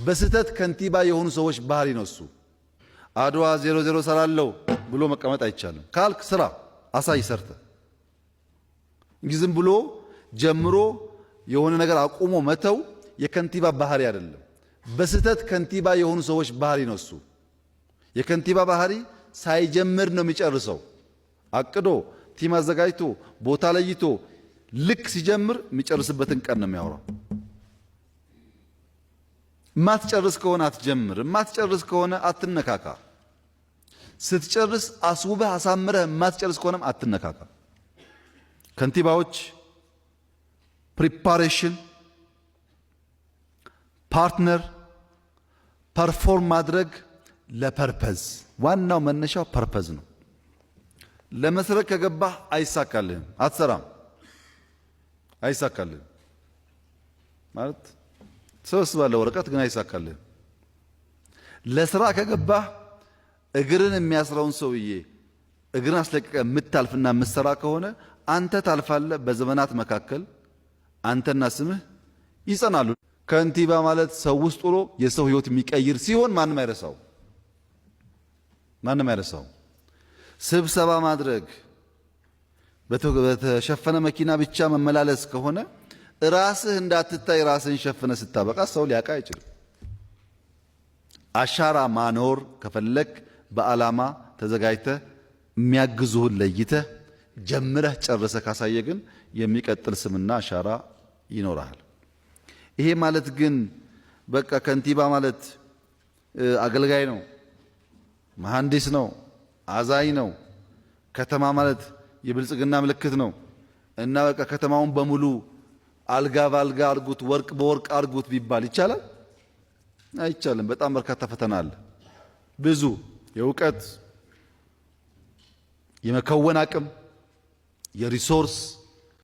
በስተት ከንቲባ የሆኑ ሰዎች ባህሪ ነው እሱ። አድዋ 00 ሰራለው ብሎ መቀመጥ አይቻልም። ካልክ ስራ አሳይ ሰርተ እንጂ ዝም ብሎ ጀምሮ የሆነ ነገር አቁሞ መተው የከንቲባ ባህሪ አይደለም። በስተት ከንቲባ የሆኑ ሰዎች ባህሪ ነው እሱ። የከንቲባ ባህሪ ሳይጀምር ነው የሚጨርሰው። አቅዶ ቲም አዘጋጅቶ ቦታ ለይቶ ልክ ሲጀምር የሚጨርስበትን ቀን ነው የሚያወራው። ማትጨርስ ከሆነ አትጀምር፣ ማትጨርስ ከሆነ አትነካካ። ስትጨርስ አስውበህ አሳምረህ ማትጨርስ ከሆነም አትነካካ። ከንቲባዎች ፕሪፓሬሽን፣ ፓርትነር፣ ፐርፎርም ማድረግ ለፐርፐዝ ዋናው መነሻው ፐርፐዝ ነው። ለመስረቅ ከገባህ አይሳካልህም፣ አትሰራም፣ አይሳካልህም ማለት ሰብስባለህ ወረቀት ግን አይሳካልህም። ለስራ ከገባህ እግርን የሚያስረውን ሰውዬ እግርን አስለቅቀ የምታልፍና የምትሰራ ከሆነ አንተ ታልፋለህ። በዘመናት መካከል አንተና ስምህ ይጸናሉ። ከንቲባ ማለት ሰው ውስጥ ሆኖ የሰው ህይወት የሚቀይር ሲሆን ማንም አይረሳው፣ ማንም አይረሳው። ስብሰባ ማድረግ በተሸፈነ መኪና ብቻ መመላለስ ከሆነ ራስህ እንዳትታይ ራስህን ሸፍነ ስታበቃ ሰው ሊያውቅ አይችልም። አሻራ ማኖር ከፈለክ በዓላማ ተዘጋጅተህ የሚያግዙህን ለይተህ ጀምረህ ጨርሰህ ካሳየ ግን የሚቀጥል ስምና አሻራ ይኖርሃል። ይሄ ማለት ግን በቃ ከንቲባ ማለት አገልጋይ ነው፣ መሐንዲስ ነው፣ አዛኝ ነው፣ ከተማ ማለት የብልጽግና ምልክት ነው እና በቃ ከተማውን በሙሉ አልጋ ባልጋ አርጉት፣ ወርቅ በወርቅ አርጉት ቢባል ይቻላል? አይቻልም። በጣም በርካታ ፈተና አለ። ብዙ የእውቀት የመከወን አቅም፣ የሪሶርስ